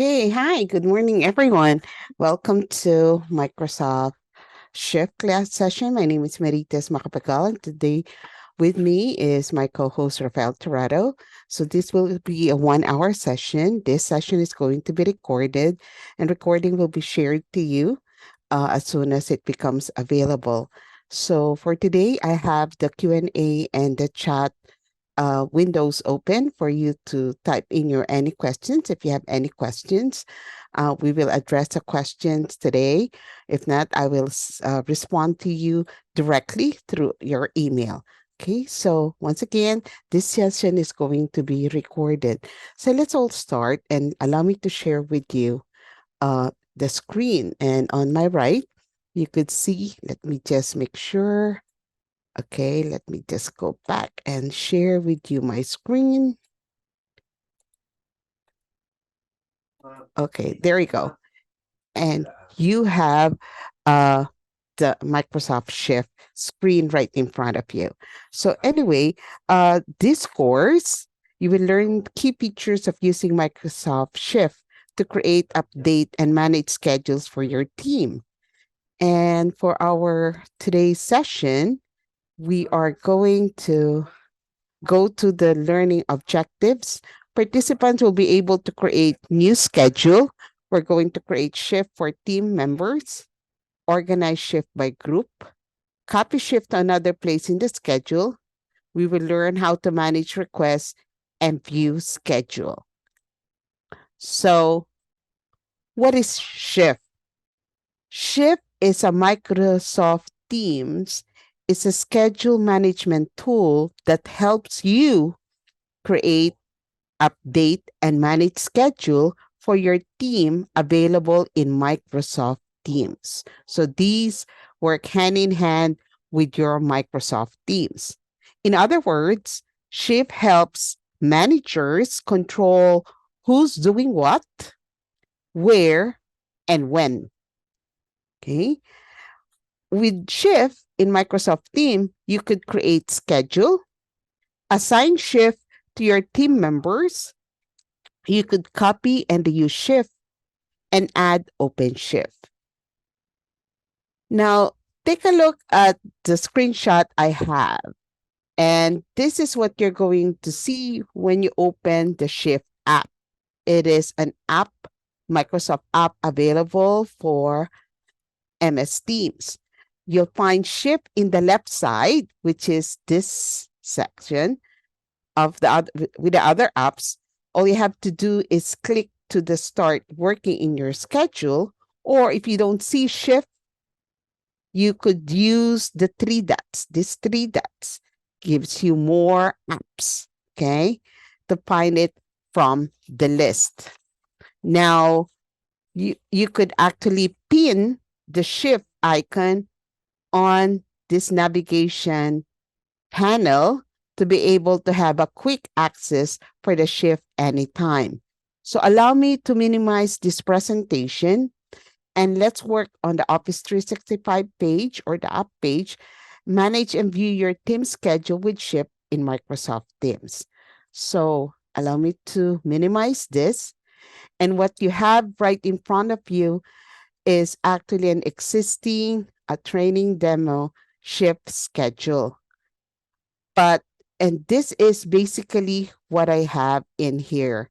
Okay, hi, good morning, everyone. Welcome to Microsoft Shift class session. My name is Marites Macapagal, and today with me is my co-host Rafael Torado. So this will be a 1 hour session. This session is going to be recorded, and recording will be shared to you as soon as it becomes available. So for today, I have the Q&A and the chat windows open for you to type in your any questions. If you have any questions, we will address the questions today. If not, I will respond to you directly through your email. Okay, so once again, this session is going to be recorded. So let's all start and allow me to share with you the screen. And on my right, you could see, let me just make sure. Okay, let me just go back and share with you my screen. Okay, there you go. And you have uh, the Microsoft Shift screen right in front of you. So anyway, this course, you will learn key features of using Microsoft Shift to create, update, and manage schedules for your team. And for our today's session, we are going to go to the learning objectives. Participants will be able to create new schedule. We're going to create shift for team members, organize shift by group, copy shift to another place in the schedule. We will learn how to manage requests and view schedule. So what is shift? Shift is a Microsoft Teams. It's a schedule management tool that helps you create, update, and manage schedule for your team available in Microsoft Teams. So these work hand in hand with your Microsoft Teams. In other words, Shift helps managers control who's doing what, where, and when. Okay. With Shift in Microsoft Team, you could create schedule, assign Shift to your team members. You could copy and use Shift and add OpenShift. Now, take a look at the screenshot I have. And this is what you're going to see when you open the Shift app. It is an app, Microsoft app available for MS Teams. You'll find Shift in the left side, which is this section of the other, with the other apps. All you have to do is click to the start working in your schedule, or if you don't see Shift, you could use the three dots. This three dots gives you more apps, okay, to find it from the list. Now, you could actually pin the Shift icon on this navigation panel to be able to have a quick access for the Shift anytime. So allow me to minimize this presentation and let's work on the Office 365 page or the app page. Manage and view your team schedule with Shift in Microsoft Teams. So allow me to minimize this. And what you have right in front of you is actually an existing a training demo Shift schedule. But, and this is basically what I have in here.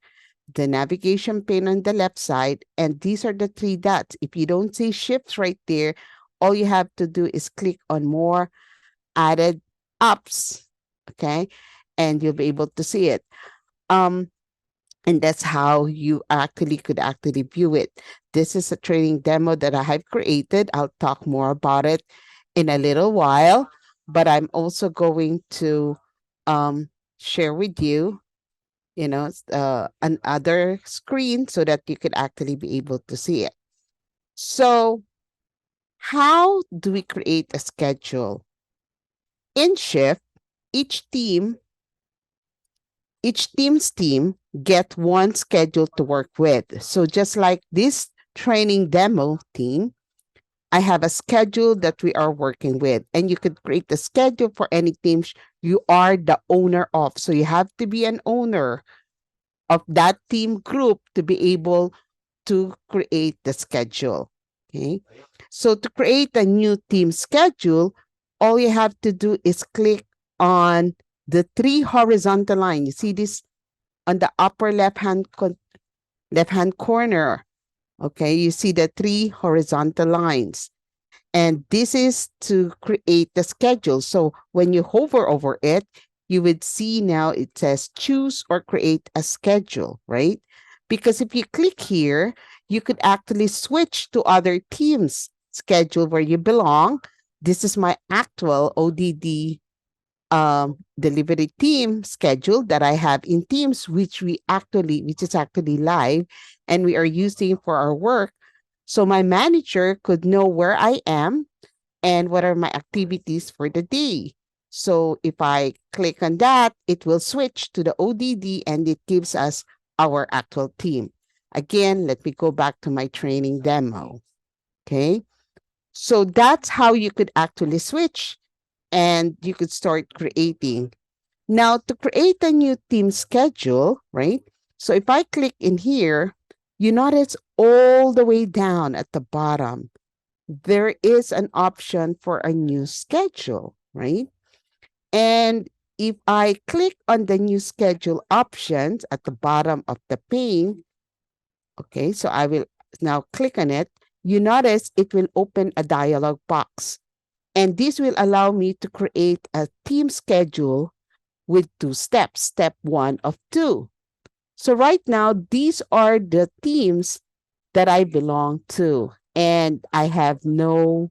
The navigation pane on the left side, and these are the three dots. If you don't see shifts right there, all you have to do is click on more added apps, okay? And you'll be able to see it. And that's how you actually could actually view it. This is a training demo that I have created. I'll talk more about it in a little while, but I'm also going to share with you, another screen so that you could actually be able to see it. So how do we create a schedule? In Shift, each team's team get one schedule to work with. So just like this training demo team, I have a schedule that we are working with, and you could create the schedule for any teams you are the owner of. So you have to be an owner of that team group to be able to create the schedule. Okay. So to create a new team schedule, all you have to do is click on the three horizontal line. You see this on the upper left-hand corner. Okay, you see the three horizontal lines. And this is to create the schedule. So when you hover over it, you would see now it says choose or create a schedule, right? Because if you click here, you could actually switch to other teams' schedule where you belong. This is my actual ODD delivery team schedule that I have in Teams, which is actually live and we are using for our work. So my manager could know where I am and what are my activities for the day. So if I click on that, it will switch to the ODD and it gives us our actual team. Again, let me go back to my training demo. Okay. So that's how you could actually switch and you could start creating. Now, to create a new team schedule, right? So if I click in here, you notice all the way down at the bottom, there is an option for a new schedule, right? And if I click on the new schedule options at the bottom of the pane, okay, so I will now click on it, you notice it will open a dialog box. And this will allow me to create a team schedule with 2 steps, step 1 of 2. So right now, these are the teams that I belong to, and I have no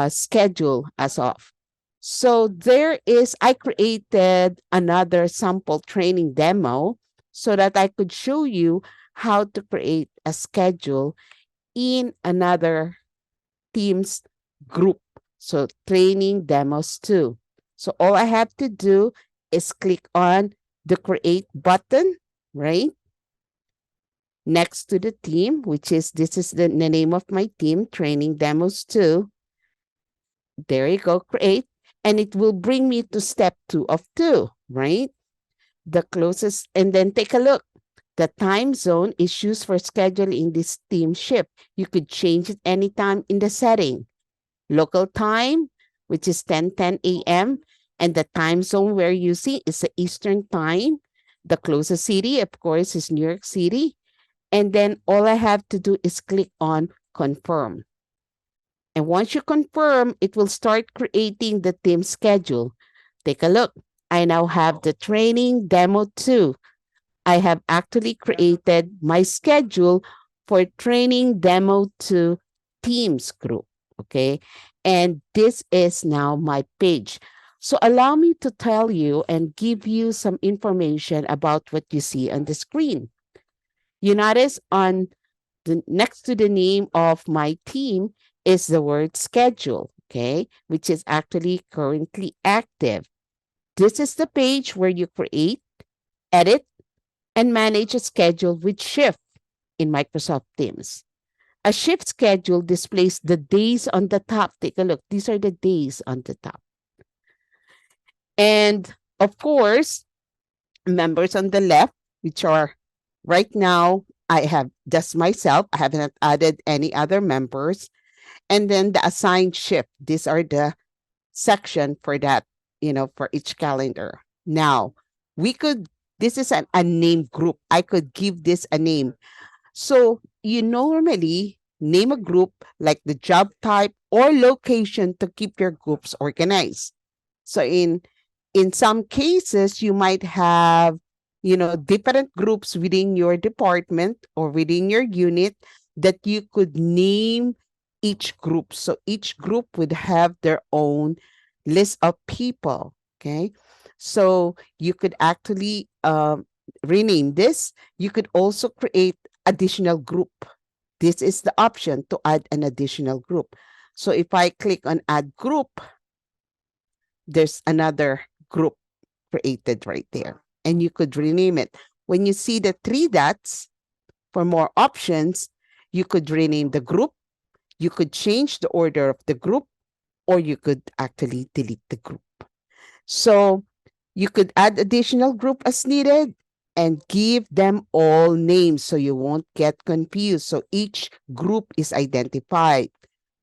schedule as of. So I created another sample training demo so that I could show you how to create a schedule in another team's group. So training demos too. So all I have to do is click on the create button, right? Next to the team, this is the name of my team, training demos too. There you go, create. And it will bring me to step 2 of 2, right? The closest, and then take a look. The time zone is used for scheduling this team shift. You could change it anytime in the setting. Local time, which is 10:10 a.m. And the time zone we're using is the Eastern time. The closest city, of course, is New York City. And then all I have to do is click on confirm. And once you confirm, it will start creating the team schedule. Take a look. I now have the training demo 2. I have actually created my schedule for training demo 2 Teams group. Okay. And this is now my page. So allow me to tell you and give you some information about what you see on the screen. You notice on the next to the name of my team is the word schedule, okay, which is actually currently active. This is the page where you create, edit, and manage a schedule with Shift in Microsoft Teams. A shift schedule displays the days on the top. Take a look. These are the days on the top. And of course, members on the left, which are right now, I have just myself. I haven't added any other members. And then the assigned shift. These are the section for that, for each calendar. Now, this is a name group. I could give this a name. So you normally name a group like the job type or location to keep your groups organized. So in some cases, you might have, different groups within your department or within your unit that you could name each group. So each group would have their own list of people. Okay. So you could actually rename this. You could also create additional group. This is the option to add an additional group. So if I click on add group, there's another group created right there. And you could rename it. When you see the 3 dots for more options, you could rename the group. You could change the order of the group, or you could actually delete the group. So you could add additional group as needed, and give them all names so you won't get confused. So each group is identified.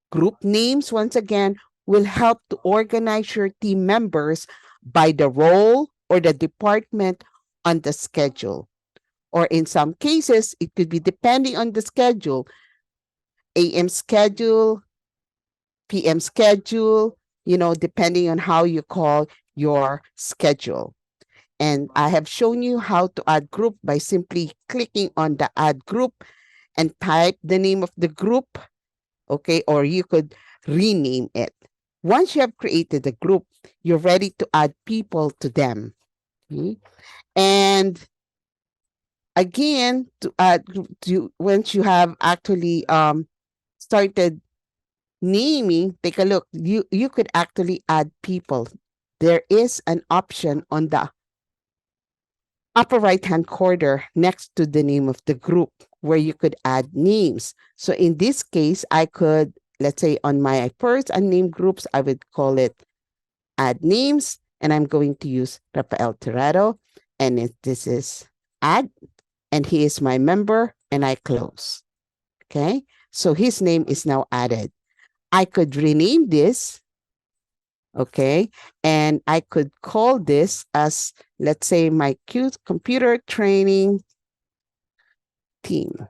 Group names, once again, will help to organize your team members by the role or the department on the schedule. Or in some cases, it could be depending on the schedule, AM schedule, PM schedule, depending on how you call your schedule. And I have shown you how to add group by simply clicking on the add group and type the name of the group, okay? Or you could rename it. Once you have created a group, you're ready to add people to them. Okay? And again, to add once you have actually started naming, take a look. You could actually add people. There is an option on the upper right-hand corner next to the name of the group where you could add names. So in this case, I could, let's say on my first unnamed groups, I would call it add names, and I'm going to use Rafael Tirado, and this is add, and he is my member, and I close. Okay, so his name is now added. I could rename this, okay, and I could call this as, let's say, my computer training team,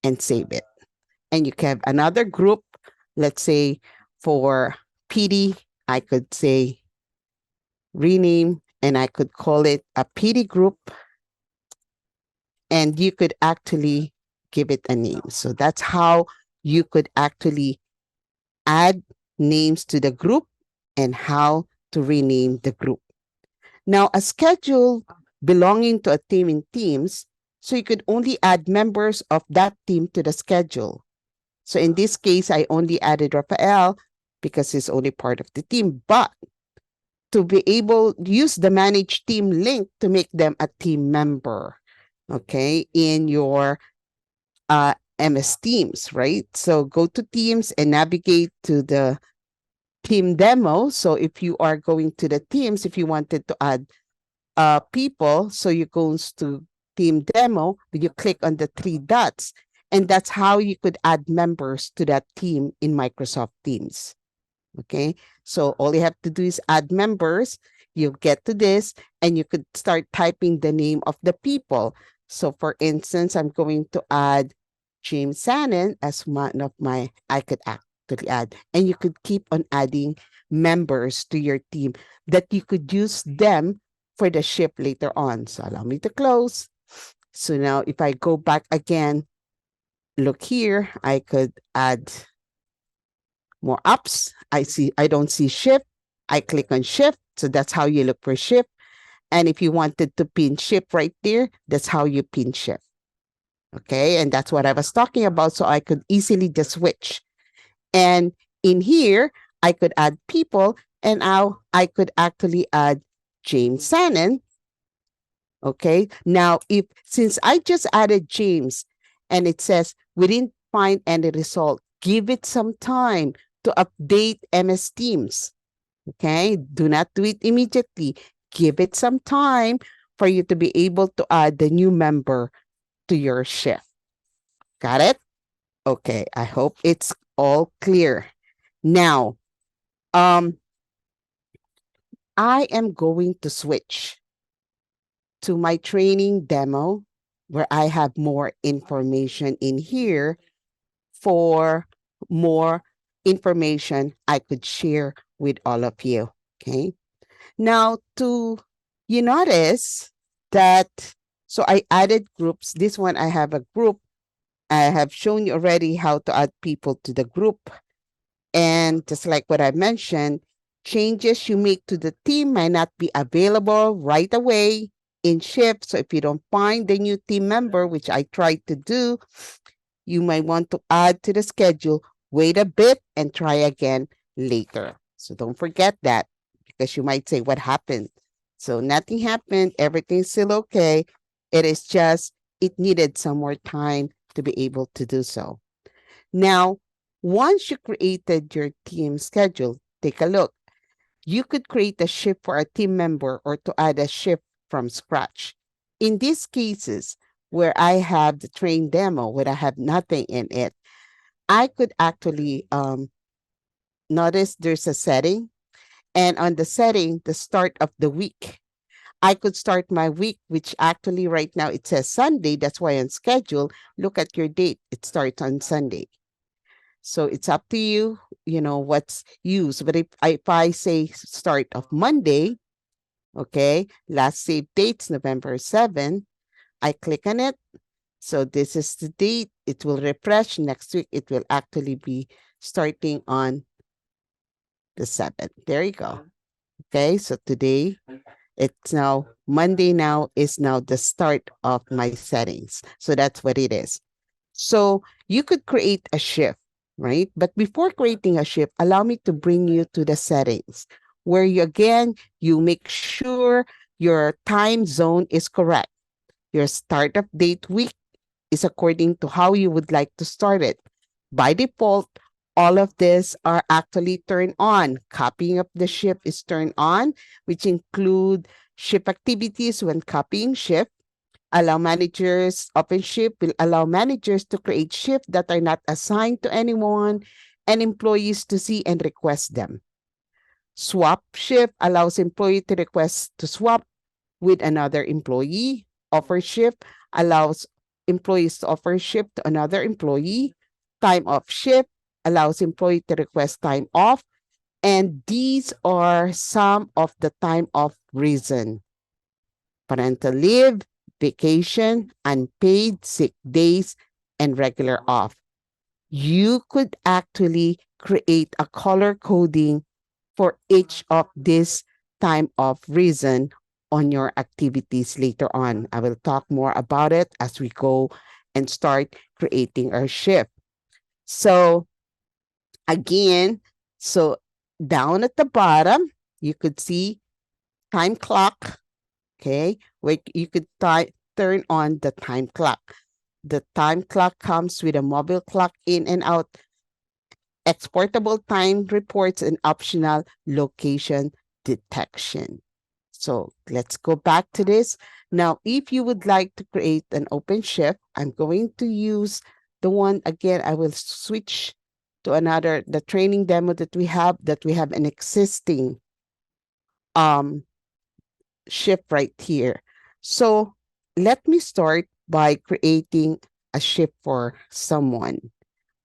and save it. And you can have another group, let's say for PD, I could say rename, and I could call it a PD group, and you could actually give it a name. So that's how you could actually add names to the group and how to rename the group. Now, a schedule belonging to a team in Teams, so you could only add members of that team to the schedule. So in this case, I only added Rafael because he's only part of the team, but to be able to use the manage team link to make them a team member, okay, in your MS Teams, right? So go to Teams and navigate to the team demo. So if you are going to the Teams, if you wanted to add people, so you go to team demo, you click on the three dots, and that's how you could add members to that team in Microsoft Teams. Okay, so all you have to do is add members. You get to this, and you could start typing the name of the people. So for instance, I'm going to add James Sannon as one of my, I could actually add, and you could keep on adding members to your team that you could use them for the shift later on. So allow me to close. So now if I go back again, look here, I could add more ups. I don't see shift. I click on shift. So that's how you look for shift. And if you wanted to pin shift right there, that's how you pin shift. Okay, and that's what I was talking about. So I could easily just switch. And in here, I could add people, and now I could actually add James Sannon. Okay, now since I just added James and it says we didn't find any result, give it some time to update MS Teams. Okay, do not do it immediately. Give it some time for you to be able to add the new member to your shift. Got it? Okay, I hope it's all clear. Now, I am going to switch to my training demo where I have more information in here for more information I could share with all of you. Okay. Now, you notice that, so I added groups. This one, I have a group. I have shown you already how to add people to the group. And just like what I mentioned, changes you make to the team might not be available right away in shift. So if you don't find the new team member, which I tried to do, you might want to add to the schedule, wait a bit, and try again later. So don't forget that, because you might say, what happened? So nothing happened. Everything's still okay. It is just, it needed some more time to be able to do so. Now, once you created your team schedule, take a look. you could create a shift for a team member or to add a shift from scratch. In these cases, where I have the train demo, where I have nothing in it, I could actually notice there's a setting. And on the setting, the start of the week, I could start my week, which actually right now it says Sunday. That's why on schedule, look at your date. It starts on Sunday. So it's up to you, what's used. But if I say start of Monday, okay, last saved date's November 7, I click on it. So this is the date. It will refresh. Next week, it will actually be starting on the 7th. There you go. Okay, so today, it's now Monday now is now the start of my settings. So that's what it is. So you could create a shift, right? But before creating a shift, allow me to bring you to the settings where you make sure your time zone is correct. Your start of date week is according to how you would like to start it. By default, all of this are actually turned on. Copying of the shift is turned on, which include shift activities when copying shift. Allow managers, OpenShift will allow managers to create shifts that are not assigned to anyone and employees to see and request them. Swap shift allows employee to request to swap with another employee. Offer shift allows employees to offer shift to another employee. Time off shift allows employee to request time off. And these are some of the time off reason. Parental leave, vacation, unpaid sick days, and regular off. You could actually create a color coding for each of these time of reason on your activities later on. I will talk more about it as we go and start creating our shift. So again, so down at the bottom, you could see time clock, okay, where you could turn on the time clock. The time clock comes with a mobile clock in and out, exportable time reports, and optional location detection. So let's go back to this. Now, if you would like to create an open shift, I'm going to use the one again. I will switch to the training demo that we have an existing shift right here. So let me start by creating a shift for someone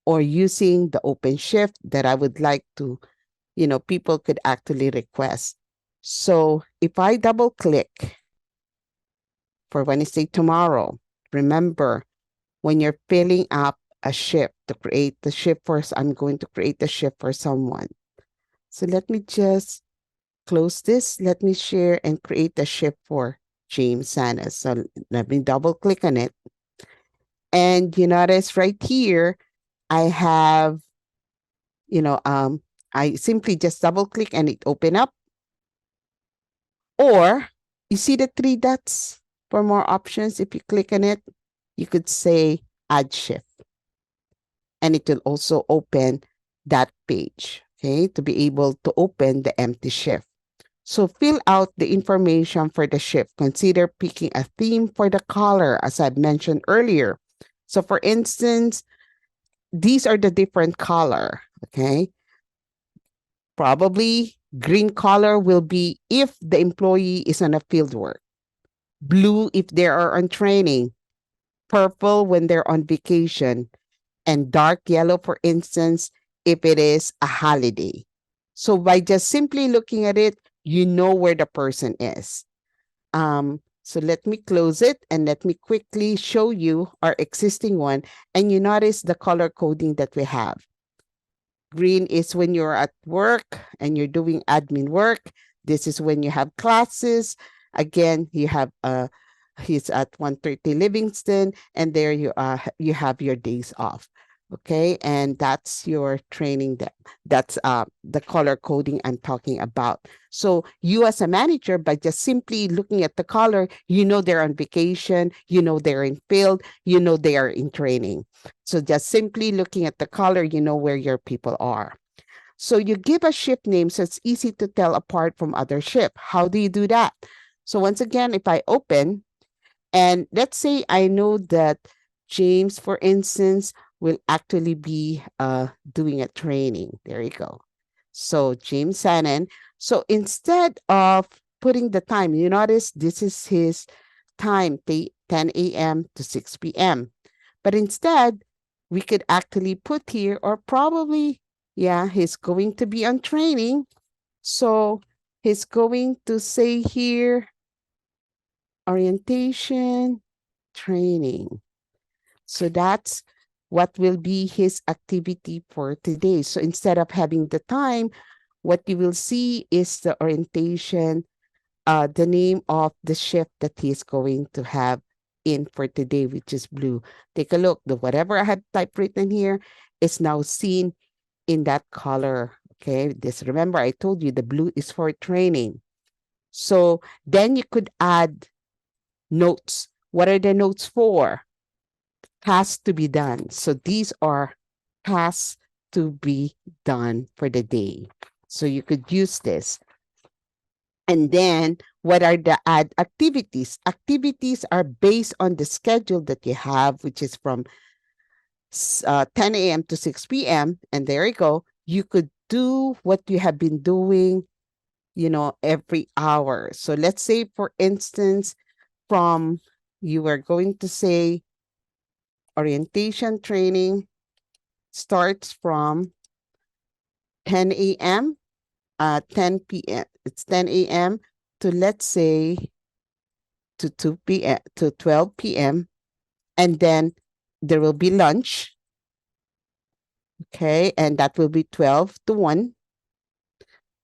or using the open shift that I would like to, people could actually request. So if I double click for Wednesday tomorrow, remember when you're filling up a shift to create the shift I'm going to create the shift for someone. So let me just close this. Let me share and create the shift for James Sanas. So let me double click on it. And you notice right here, I have, I simply just double click and it open up. Or you see the 3 dots for more options. If you click on it, you could say add shift. And it will also open that page, okay, to be able to open the empty shift. So fill out the information for the shift. Consider picking a theme for the color, as I mentioned earlier. So for instance, these are the different color, okay? Probably green color will be if the employee is on a field work. Blue if they are on training. Purple when they're on vacation. And dark yellow, for instance, if it is a holiday. So by just simply looking at it, you know where the person is. So let me close it and let me quickly show you our existing one. And you notice the color coding that we have. Green is when you're at work and you're doing admin work. This is when you have classes. Again, you have he's at 130 Livingston, and there you have your days off. Okay, and that's your training. That's the color coding I'm talking about. So you as a manager, by just simply looking at the color, you know they're on vacation, you know they're in field, you know they are in training. So just simply looking at the color, you know where your people are. So you give a shift name so it's easy to tell apart from other shift. How do you do that? So once again, if I open, and let's say I know that James, for instance, will actually be doing a training. There you go. So James Sanon. So instead of putting the time, you notice this is his time, 10 a.m. to 6 p.m. But instead, we could actually put here, or probably, yeah, he's going to be on training. So he's going to say here, orientation training. So that's what will be his activity for today. So instead of having the time, what you will see is the orientation, the name of the shift that he's going to have in for today, which is blue. Take a look. The whatever I had typewritten here is now seen in that color. Okay. This, remember, I told you the blue is for training. So then you could add notes. What are the notes for? Has to be done. So these are has to be done for the day. So you could use this. And then what are the add activities? Activities are based on the schedule that you have, which is from 10 a.m. to 6 p.m. And there you go. You could do what you have been doing, every hour. So let's say, for instance, from you are going to say orientation training starts from 10 a.m. 10 p.m. It's 10 a.m. to, let's say, to 2 p.m. to 12 p.m. And then there will be lunch. Okay. And that will be 12 to 1.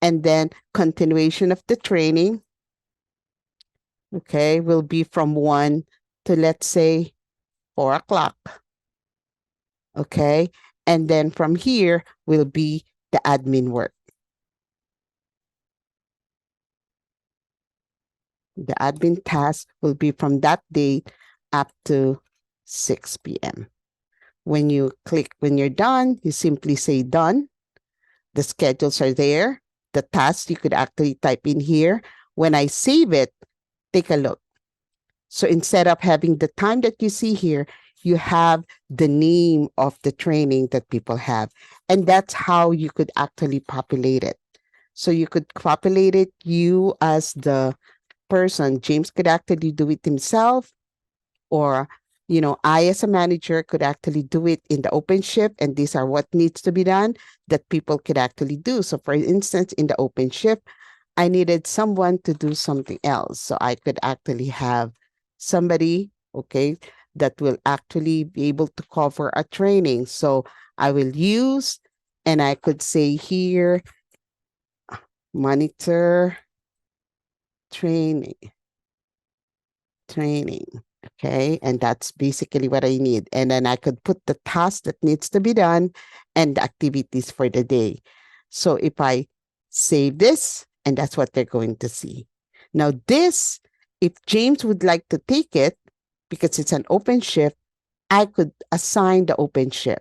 And then continuation of the training. Okay. Will be from 1 to, let's say, 4 o'clock. Okay. And then from here will be the admin work. The admin task will be from that date up to 6 p.m. When you click, when you're done, you simply say done. The schedules are there. The tasks you could actually type in here. When I save it, take a look. So instead of having the time that you see here, you have the name of the training that people have. And that's how you could actually populate it. So you could populate it, you as the person. James could actually do it himself, or I as a manager could actually do it in the OpenShift, and these are what needs to be done that people could actually do. So for instance, in the OpenShift, I needed someone to do something else. So I could actually have somebody, okay, that will actually be able to cover a training. So I will use, and I could say here, monitor training. Okay. And that's basically what I need. And then I could put the task that needs to be done and the activities for the day. So if I save this, and that's what they're going to see. Now this, if James would like to take it, because it's an OpenShift, I could assign the OpenShift.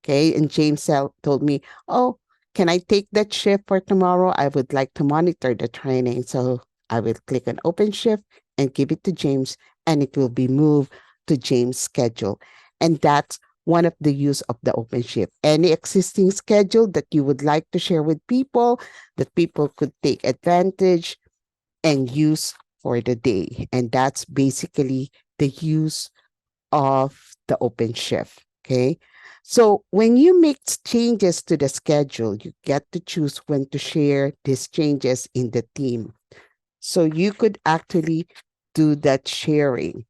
Okay. And James told me, oh, can I take that shift for tomorrow? I would like to monitor the training. So I will click on OpenShift and give it to James, and it will be moved to James' schedule. And that's one of the use of the OpenShift. Any existing schedule that you would like to share with people, that people could take advantage and use for the day. And that's basically the use of the OpenShift. Okay. So when you make changes to the schedule, you get to choose when to share these changes in the team. So you could actually do that sharing.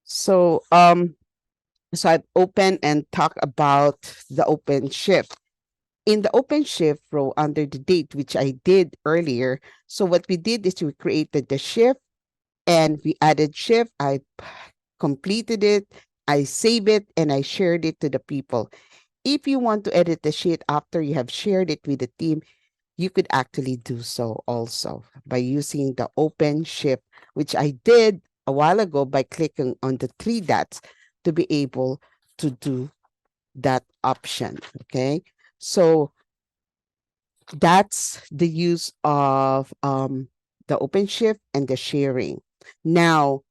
So so I've opened and talked about the OpenShift. In the OpenShift row under the date, which I did earlier, so what we did is we created the shift and we added shift. I completed it, I save it, and I shared it to the people. If you want to edit the sheet after you have shared it with the team, you could actually do so also by using the OpenShift, which I did a while ago by clicking on the three dots to be able to do that option. Okay. So That's the use of the OpenShift and the sharing. Now,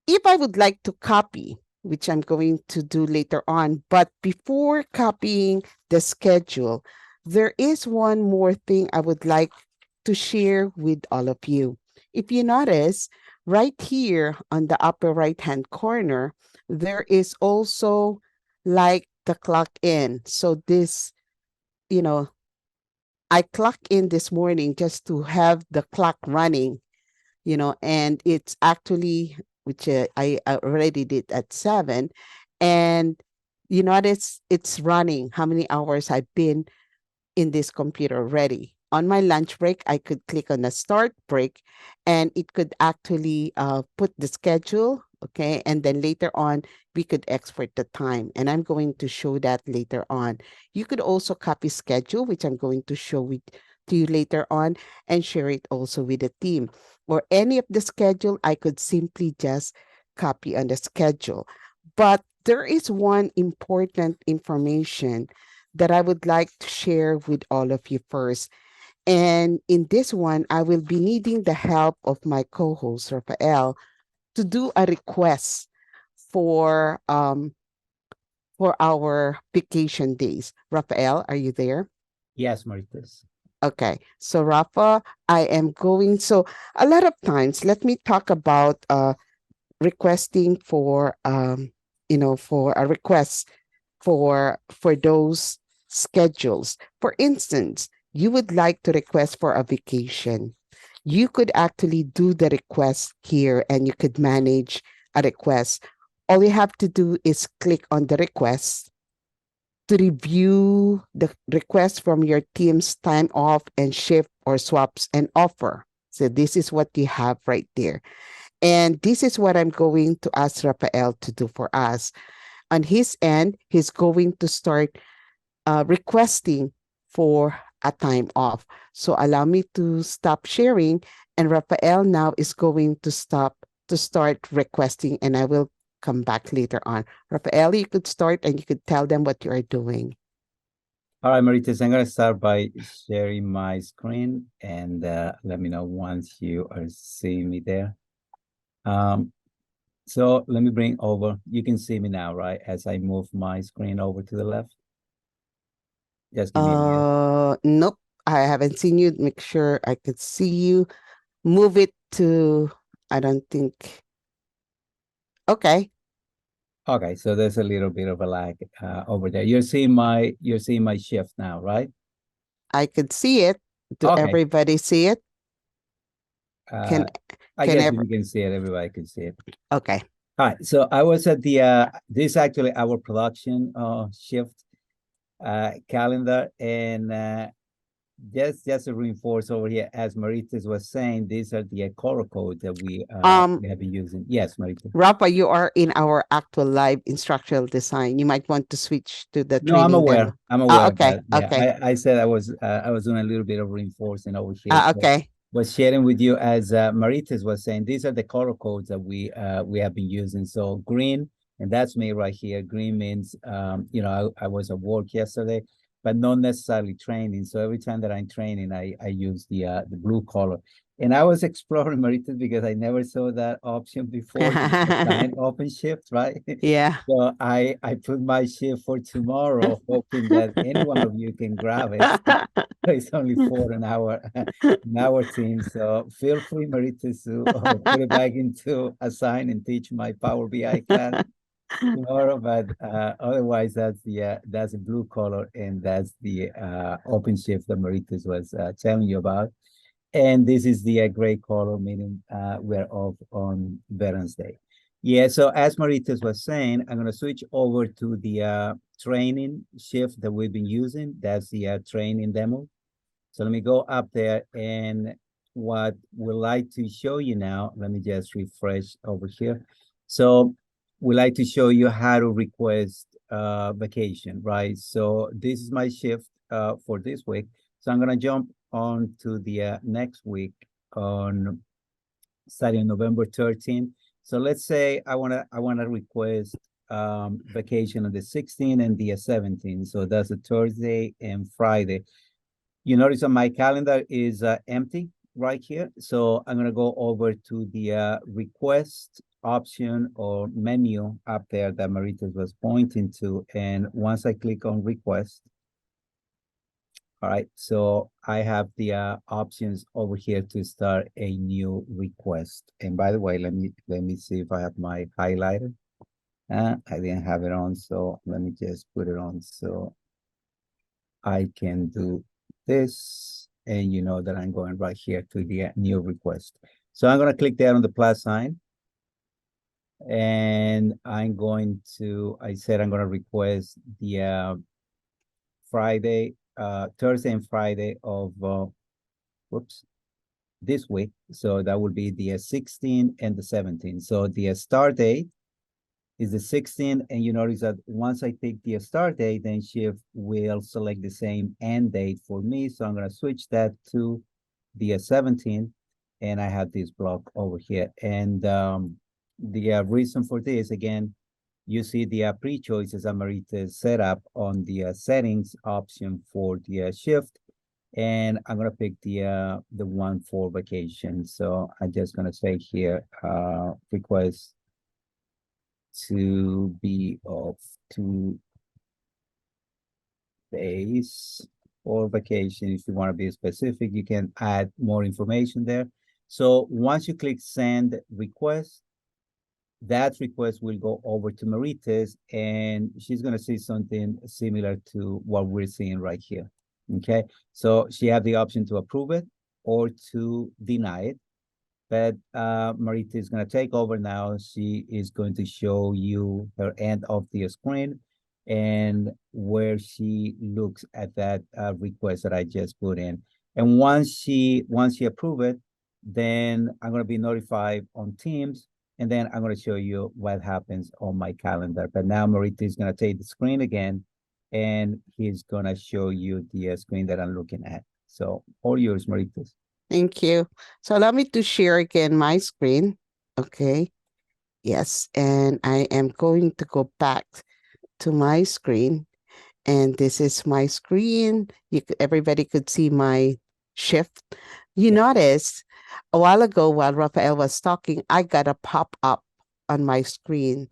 if I would like to copy, which I'm going to do later on, but before copying the schedule, there is one more thing I would like to share with all of you. If you notice, right here on the upper right hand corner, there is also like the clock in. So this, you know, I clock in this morning just to have the clock running, and it's actually, which I already did at 7. And you notice it's running how many hours I've been in this computer already. On my lunch break, I could click on the start break and it could actually put the schedule. Okay. And then later on, we could export the time. And I'm going to show that later on. You could also copy schedule, which I'm going to show to you later on, and share it also with the team. Or any of the schedule, I could simply just copy on the schedule. But there is one important information that I would like to share with all of you first. And in this one, I will be needing the help of my co-host, Rafael, to do a request for our vacation days. Rafael, are you there? Yes, Marites. Okay. So Rafa, I am going. So a lot of times, let me talk about requesting for a request for those schedules. For instance, you would like to request for a vacation. You could actually do the request here and you could manage a request. All you have to do is click on the request to review the request from your team's time off and shift or swaps and offer. So this is what you have right there. And this is what I'm going to ask Rafael to do for us. On his end, he's going to start requesting for a time off. So allow me to stop sharing, and Rafael now is going to start requesting, and I will come back later on. Rafael, you could start and you could tell them what you are doing. All right, Marites, I'm going to start by sharing my screen and let me know once you are seeing me there. So let me bring over, you can see me now, right? As I move my screen over to the left. Just give me a minute. Nope, I haven't seen you. Make sure I could see you. Move it to, I don't think. Okay, Okay, so there's a little bit of a lag over there. You're seeing my shift now, right? I could see it. Do Okay. everybody see it? Uh, Can I can guess if ever? you can see it, everybody can see it. Okay. All right, so I was at the this is actually our production shift calendar, and just to reinforce over here, as Maritas was saying, these are the color codes that Um, we have been using. Yes, Marita. Rafa, you are in our actual live instructional design. You might want to switch to the No, I'm training aware. demo. I'm aware of Okay, that. Yeah, okay, I said I was doing a little bit of reinforcing over here. So okay. was sharing with you as Maritas was saying, these are the color codes that we have been using. So green, and that's me right here. Green means I was at work yesterday, but not necessarily training. So every time that I'm training, I use the blue color. And I was exploring Maritas because I never saw that option before, the assign open shift, right? Yeah. So I put my shift for tomorrow, hoping that any one of you can grab it. It's only for an hour team. So feel free, Marita, to put it back into assign and teach my Power BI class tomorrow. But otherwise, that's a blue color, and that's the open shift that Maritas was telling you about. And this is the gray color, meaning we're off on Veterans Day. Yeah, so as Maritas was saying, I'm going to switch over to the training shift that we've been using. That's the training demo. So let me go up there, and what we'd like to show you now, let me just refresh over here. So we like to show you how to request vacation, right? So this is my shift for this week. So I'm gonna jump on to the next week on starting November 13th. So let's say I wanna request vacation on the 16th and the 17th. So that's a Thursday and Friday. You notice on my calendar is empty right here. So I'm going to go over to the request option or menu up there that Maritas was pointing to. And once I click on request, all right, so I have the options over here to start a new request. And by the way, let me see if I have my highlighted. I didn't have it on, so let me just put it on so I can do this, and you know that I'm going right here to the new request. So I'm going to click there on the plus sign, and I'm going to, I said I'm going to request the Thursday and Friday of, whoops, this week. So that would be the 16th and the 17th. So the start date is the 16th, and you notice that once I pick the start date, then Shift will select the same end date for me. So I'm going to switch that to the 17th, and I have this block over here. And the reason for this, again, you see the pre-choices Amrita set up on the settings option for the Shift, and I'm gonna pick the one for vacation. So I'm just gonna say here, request to be of 2 days or vacation. If you want to be specific, you can add more information there. So once you click send request, that request will go over to Marites, and she's going to see something similar to what we're seeing right here. Okay, so she have the option to approve it or to deny it. But Marita is going to take over now. She is going to show you her end of the screen and where she looks at that request that I just put in. And once she approve it, then I'm going to be notified on Teams, and then I'm going to show you what happens on my calendar. But now Marita is going to take the screen again, and he's going to show you the screen that I'm looking at. So all yours, Marita. Thank you. So allow me to share again my screen. Okay. Yes. And I am going to go back to my screen. And this is my screen. Everybody could see my shift. You notice a while ago while Rafael was talking, I got a pop-up on my screen,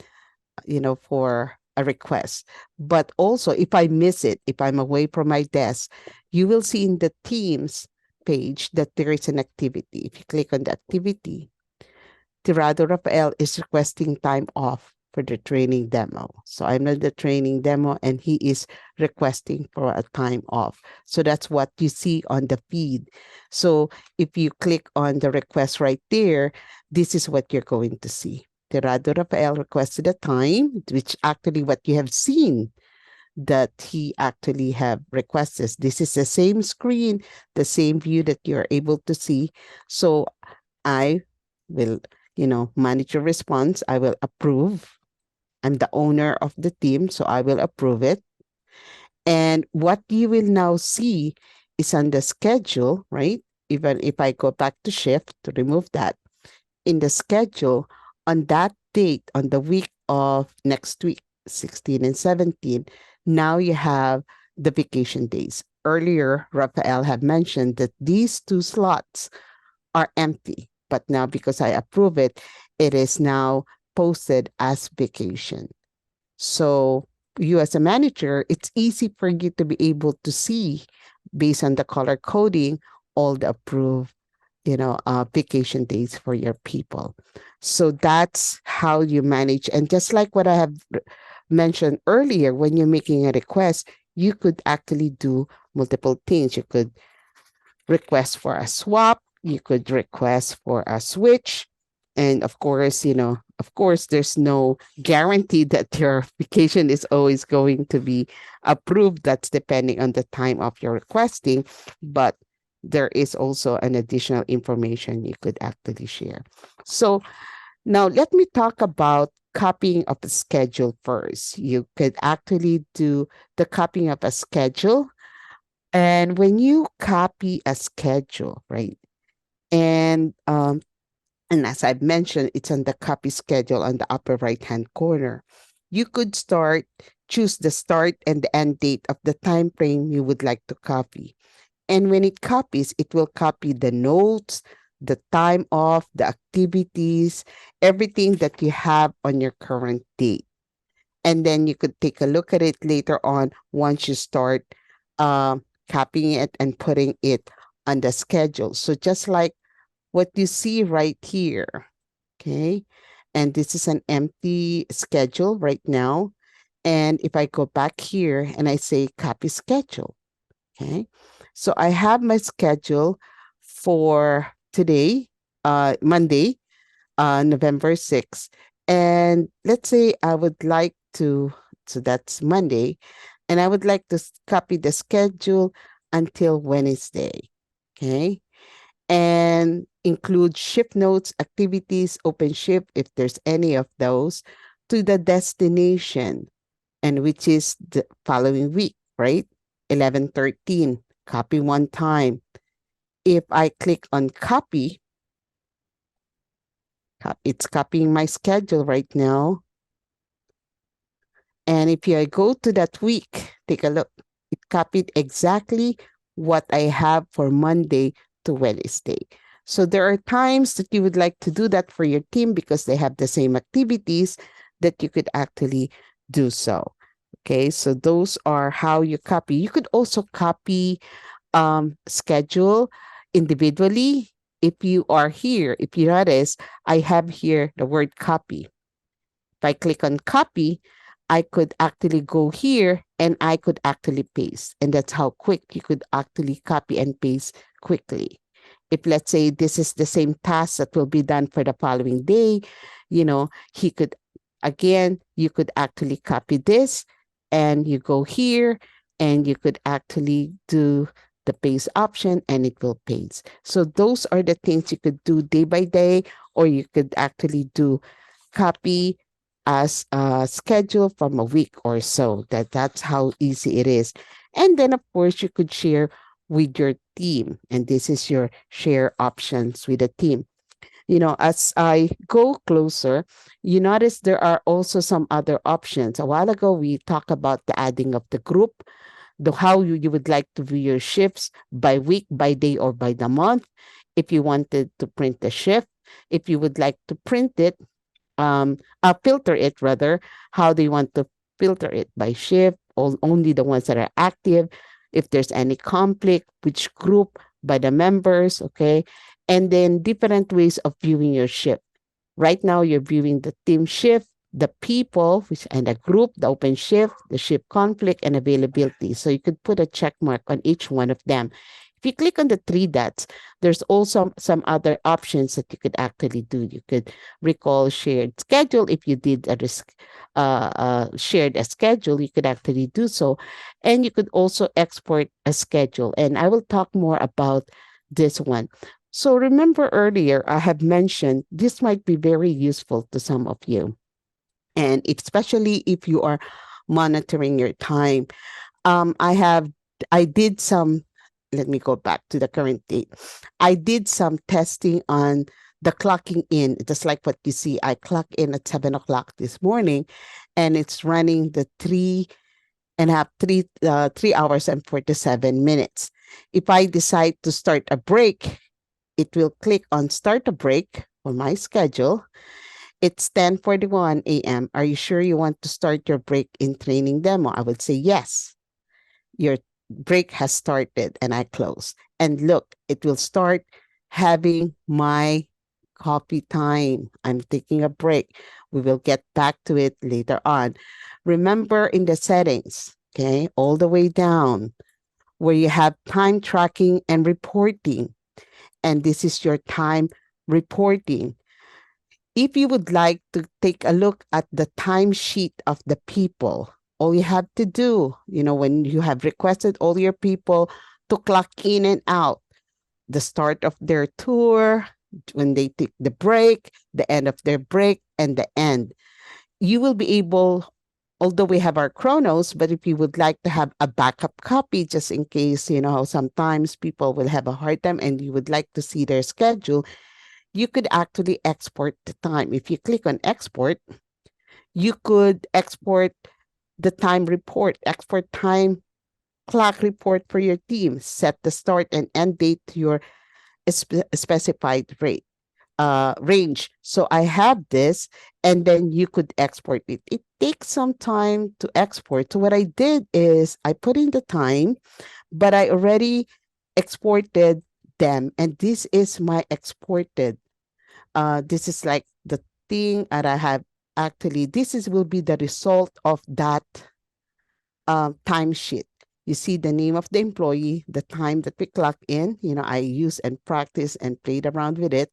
for a request. But also, if I miss it, if I'm away from my desk, you will see in the Teams page that there is an activity. If you click on the activity, Tirado Rafael is requesting time off for the training demo. So I'm not the training demo, and he is requesting for a time off. So that's what you see on the feed. So if you click on the request right there, this is what you're going to see. Tirado Rafael requested a time, which actually what you have seen that he actually have requested. This is the same screen, the same view that you're able to see. So I will, manage your response. I will approve. I'm the owner of the team, so I will approve it. And what you will now see is on the schedule, right? Even if I go back to shift to remove that, in the schedule on that date, on the week of next week, 16 and 17, now you have the vacation days. Earlier, Rafael had mentioned that these 2 slots are empty, but now because I approve it, it is now posted as vacation. So you as a manager, it's easy for you to be able to see based on the color coding, all the approved, vacation days for your people. So that's how you manage. And just like what I have mentioned earlier, when you're making a request, you could actually do multiple things. You could request for a swap, you could request for a switch. And of course, there's no guarantee that your vacation is always going to be approved. That's depending on the time of your requesting. But there is also an additional information you could actually share. So now let me talk about copying of a schedule first. You could actually do the copying of a schedule. And when you copy a schedule, right? And as I've mentioned, it's on the copy schedule on the upper right-hand corner. You could choose the start and the end date of the time frame you would like to copy. And when it copies, it will copy the notes, the time off, the activities, everything that you have on your current date. And then you could take a look at it later on once you start copying it and putting it on the schedule. So just like what you see right here, okay? And this is an empty schedule right now. And if I go back here and I say copy schedule, okay? So I have my schedule for today, Monday, November 6th. And let's say I would like to, so that's Monday, and I would like to copy the schedule until Wednesday, okay? And include shift notes, activities, open shift, if there's any of those, to the destination, and which is the following week, right? 11/13, copy one time. If I click on copy, it's copying my schedule right now. And if I go to that week, take a look, it copied exactly what I have for Monday to Wednesday. So there are times that you would like to do that for your team because they have the same activities that you could actually do so. Okay, so those are how you copy. You could also copy schedule individually. If you are here, if you notice, I have here the word copy. If I click on copy, I could actually go here and I could actually paste. And that's how quick you could actually copy and paste quickly. If let's say this is the same task that will be done for the following day, he could, again, you could actually copy this and you go here and you could actually do the paste option and it will paste. So those are the things you could do day by day, or you could actually do copy as a schedule from a week or so. That's how easy it is. And then of course you could share with your team, and this is your share options with the team. As I go closer, you notice there are also some other options. A while ago we talked about the adding of the group, the how you would like to view your shifts by week, by day, or by the month. If you wanted to print the shift, if you would like to print it, filter it rather, how they want to filter it by shift, only the ones that are active, if there's any conflict, which group, by the members, okay? And then different ways of viewing your shift. Right now, you're viewing the team shift, the people, and the group, the open shift, the shift conflict, and availability. So you could put a check mark on each one of them. If you click on the three dots, there's also some other options that you could actually do. You could recall shared schedule. If you did shared a schedule, you could actually do so. And you could also export a schedule. And I will talk more about this one. So remember earlier, I have mentioned this might be very useful to some of you. And especially if you are monitoring your time. I did some, let me go back to the current date. I did some testing on the clocking in, just like what you see. I clock in at 7 o'clock this morning, and it's running the 3 hours and 47 minutes. If I decide to start a break, it will click on start a break for my schedule. It's 10:41 a.m. Are you sure you want to start your break in training demo? I would say yes. Your break has started, and I close. And look, it will start having my coffee time. I'm taking a break. We will get back to it later on. Remember in the settings, okay, all the way down where you have time tracking and reporting. And this is your time reporting. If you would like to take a look at the timesheet of the people, all you have to do, when you have requested all your people to clock in and out, the start of their tour, when they take the break, the end of their break, and the end, you will be able, although we have our chronos, but if you would like to have a backup copy, just in case, sometimes people will have a hard time and you would like to see their schedule, you could actually export the time. If you click on export, you could export the time report, export time clock report for your team. Set the start and end date to your specified rate range. So I have this, and then you could export it. It takes some time to export. So what I did is I put in the time, but I already exported them, and this is my exported. This is like the thing that I have actually. This is will be the result of that timesheet. You see the name of the employee, the time that we clock in. You know, I use and practice and played around with it.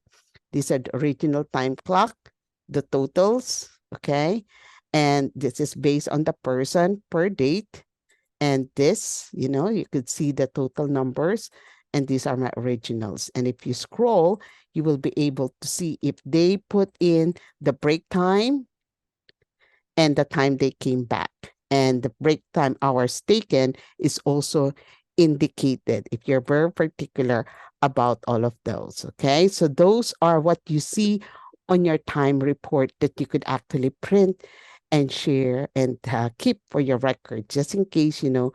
These are the original time clock, the totals, okay? And this is based on the person per date. And this, you know, you could see the total numbers. And these are my originals. And if you scroll, you will be able to see if they put in the break time and the time they came back. And the break time hours taken is also indicated if you're very particular about all of those. Okay, so those are what you see on your time report that you could actually print and share and keep for your record, just in case you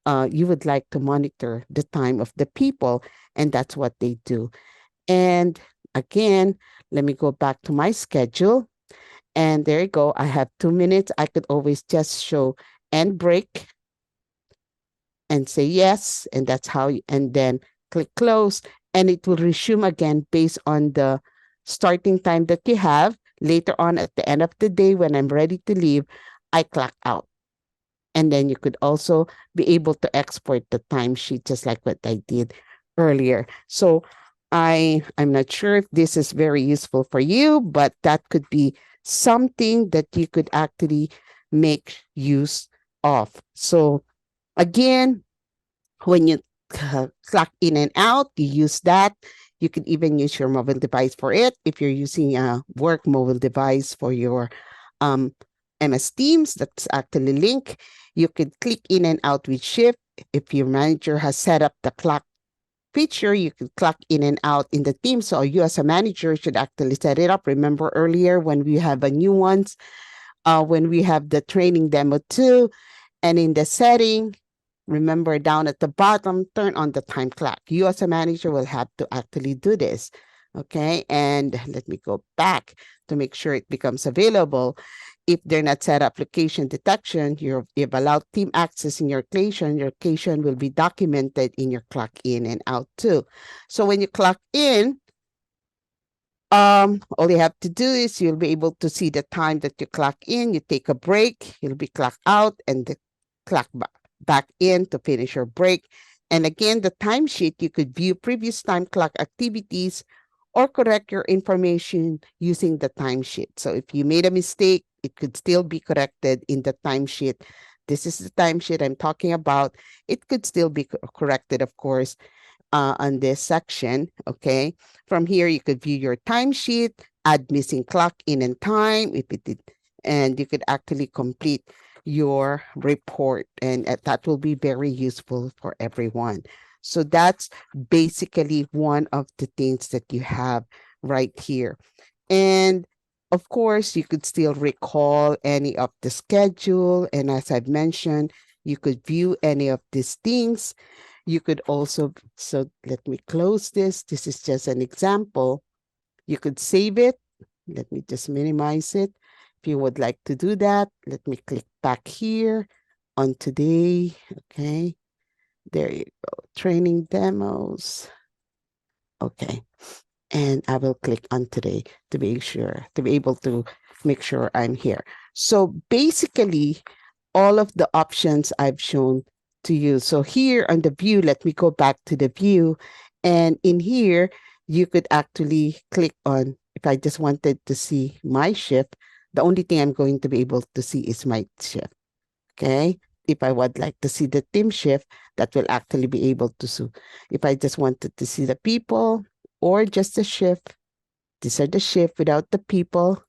would like to monitor the time of the people, and that's what they do. And again, let me go back to my schedule. And there you go. I have 2 minutes. I could always just show end break and say yes. And that's how, and then click close, and it will resume again based on the starting time that you have. Later on at the end of the day, when I'm ready to leave, I clock out. And then you could also be able to export the timesheet just like what I did earlier. So I'm not sure if this is very useful for you, but that could be something that you could actually make use of. So again, when you clock in and out, you use that. You can even use your mobile device for it. If you're using a work mobile device for your MS Teams, that's actually linked. You could click in and out with Shift. If your manager has set up the clock feature, you can clock in and out in the team. So you as a manager should actually set it up. Remember earlier when we have a new ones, when we have the training demo too, and in the setting, remember down at the bottom, turn on the time clock. You as a manager will have to actually do this. Okay, and let me go back to make sure it becomes available. If they're not set up location detection, you've allowed team access in your location will be documented in your clock in and out too. So when you clock in, all you have to do is you'll be able to see the time that you clock in, you take a break, you'll be clocked out and the clock back in to finish your break. And again, the timesheet, you could view previous time clock activities or correct your information using the timesheet. So if you made a mistake, it could still be corrected in the timesheet. This is the timesheet I'm talking about. It could still be corrected, of course, on this section. Okay. From here, you could view your timesheet, add missing clock in and time if it did, and you could actually complete your report, and that will be very useful for everyone. So that's basically one of the things that you have right here. And of course, you could still recall any of the schedule. And as I've mentioned, you could view any of these things. You could also, so let me close this. This is just an example. You could save it. Let me just minimize it. If you would like to do that, let me click back here on today. Okay. There you go. Training demos. Okay. And I will click on today to be able to make sure I'm here. So basically, all of the options I've shown to you. So here on the view, let me go back to the view. And in here, you could actually click on, if I just wanted to see my shift, the only thing I'm going to be able to see is my shift. Okay. If I would like to see the team shift, that will actually be able to see. If I just wanted to see the people or just the shift, these are the shift without the people.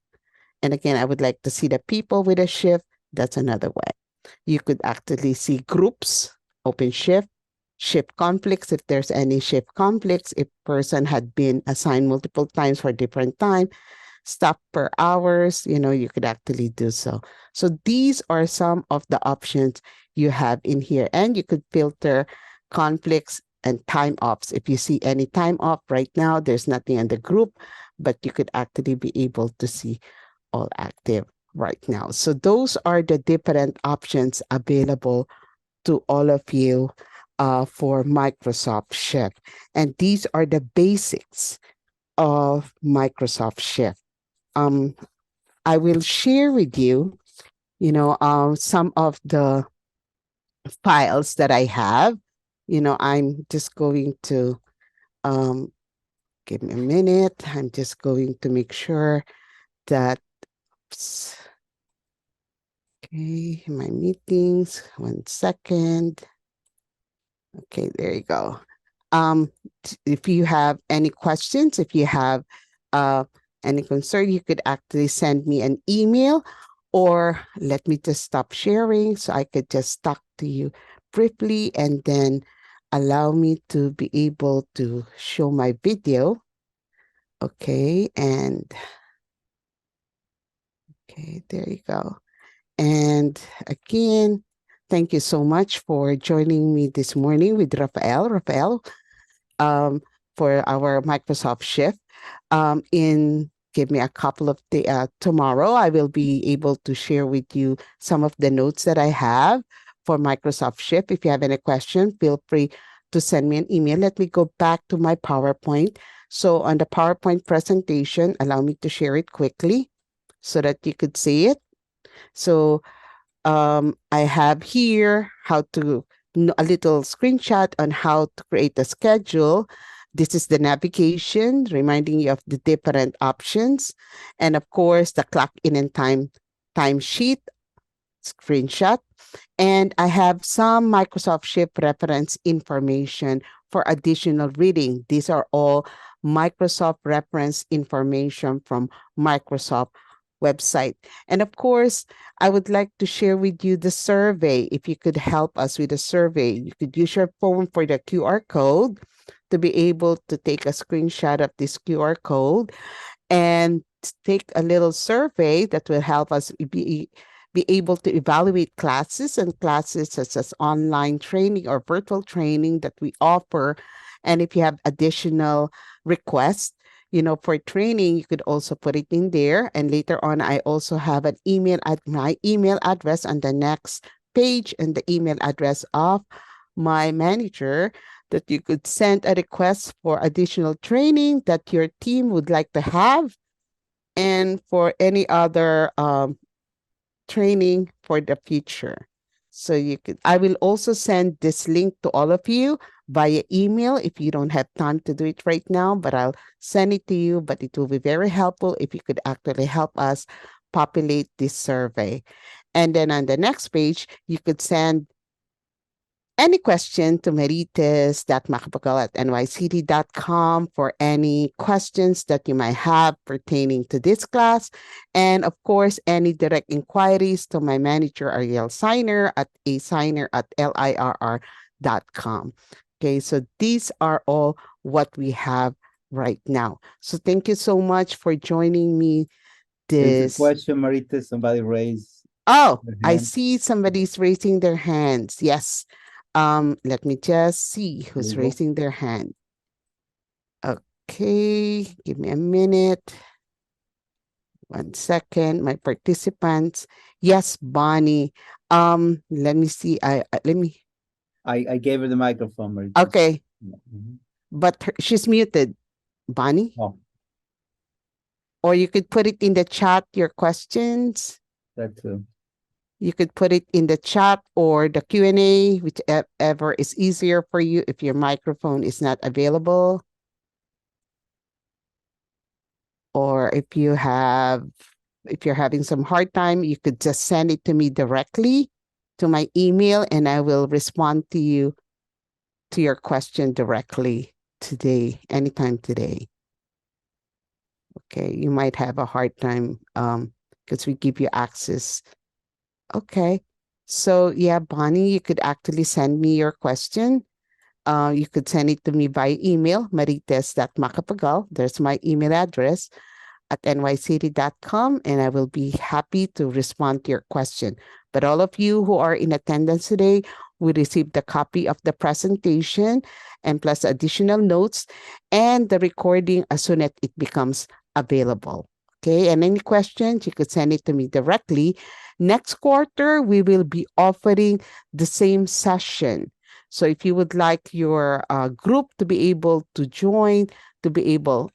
And again, I would like to see the people with a shift. That's another way. You could actually see groups, open shift, shift conflicts, if there's any shift conflicts, if person had been assigned multiple times for different time, stop per hours, you could actually do so. So these are some of the options you have in here, and you could filter conflicts and time offs. If you see any time off right now, there's nothing in the group, but you could actually be able to see all active right now. So those are the different options available to all of you for Microsoft Shift. And these are the basics of Microsoft Shift. I will share with you, some of the files that I have. I'm just going to give me a minute. I'm just going to make sure that, okay, my meetings, 1 second. Okay, there you go. If you have any questions, if you have any concern, you could actually send me an email, or let me just stop sharing so I could just talk to you briefly, and then allow me to be able to show my video. Okay, and okay, there you go. And again, thank you so much for joining me this morning with Rafael. Rafael, for our Microsoft Shift. Give me a couple of tomorrow, I will be able to share with you some of the notes that I have for Microsoft Shift. If you have any question, feel free to send me an email. Let me go back to my PowerPoint. So on the PowerPoint presentation, allow me to share it quickly so that you could see it. So I have here a little screenshot on how to create a schedule. This is the navigation, reminding you of the different options. And of course, the clock in and time sheet screenshot. And I have some Microsoft Shift reference information for additional reading. These are all Microsoft reference information from Microsoft website. And of course, I would like to share with you the survey. If you could help us with the survey, you could use your phone for the QR code to be able to take a screenshot of this QR code and take a little survey that will help us be able to evaluate classes such as online training or virtual training that we offer. And if you have additional requests, for training, you could also put it in there. And later on, I also have my email address on the next page, and the email address of my manager, that you could send a request for additional training that your team would like to have, and for any other training for the future. So I will also send this link to all of you via email if you don't have time to do it right now, but I'll send it to you. But it will be very helpful if you could actually help us populate this survey. And then on the next page, you could send any question to marites.macapagal@nycd.com for any questions that you might have pertaining to this class. And of course, any direct inquiries to my manager, Ariel Signer, at asigner@lirr.com. Okay, so these are all what we have right now. So thank you so much for joining me. There's a question, Marita, somebody raised. Oh, I see somebody's raising their hands. Yes. Let me just see who's raising their hand. Okay, give me a minute. 1 second, my participants. Yes, Bonnie. Let me see. I gave her the microphone, Marita. Okay. But she's muted, Bonnie. Oh. Or you could put it in the chat, your questions. That too. You could put it in the chat or the Q&A, whichever is easier for you if your microphone is not available. Or if you're having some hard time, you could just send it to me directly to my email, and I will respond to you, to your question directly today, anytime today. Okay, you might have a hard time because we give you access. Okay, so yeah, Bonnie, you could actually send me your question. You could send it to me by email, marites.macapagal. There's my email address. nycity.com, and I will be happy to respond to your question. But all of you who are in attendance today, we received a copy of the presentation and plus additional notes and the recording as soon as it becomes available. Okay, and any questions, you could send it to me directly. Next quarter, we will be offering the same session. So if you would like your group to be able to join, to be able,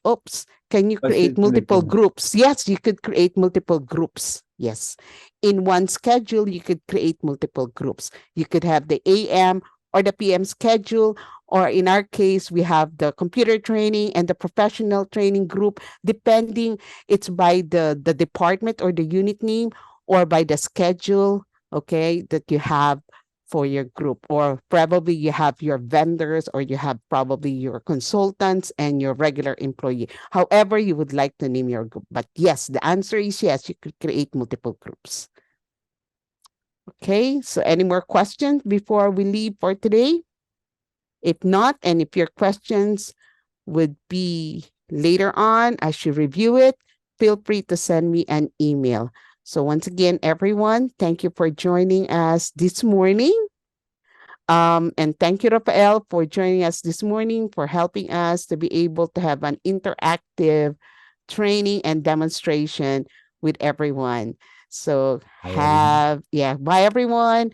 can you create multiple groups? Yes, you could create multiple groups. Yes. In one schedule, you could create multiple groups. You could have the AM or the PM schedule, or in our case, we have the computer training and the professional training group, depending, it's by the department or the unit name or by the schedule, okay, that you have for your group, or probably you have your vendors, or you have probably your consultants and your regular employee, however you would like to name your group. But yes, the answer is yes, you could create multiple groups. Okay, so any more questions before we leave for today? If not, and if your questions would be later on, I should review it, feel free to send me an email. So once again, everyone, thank you for joining us this morning. And thank you, Rafael, for joining us this morning, for helping us to be able to have an interactive training and demonstration with everyone. So bye everyone.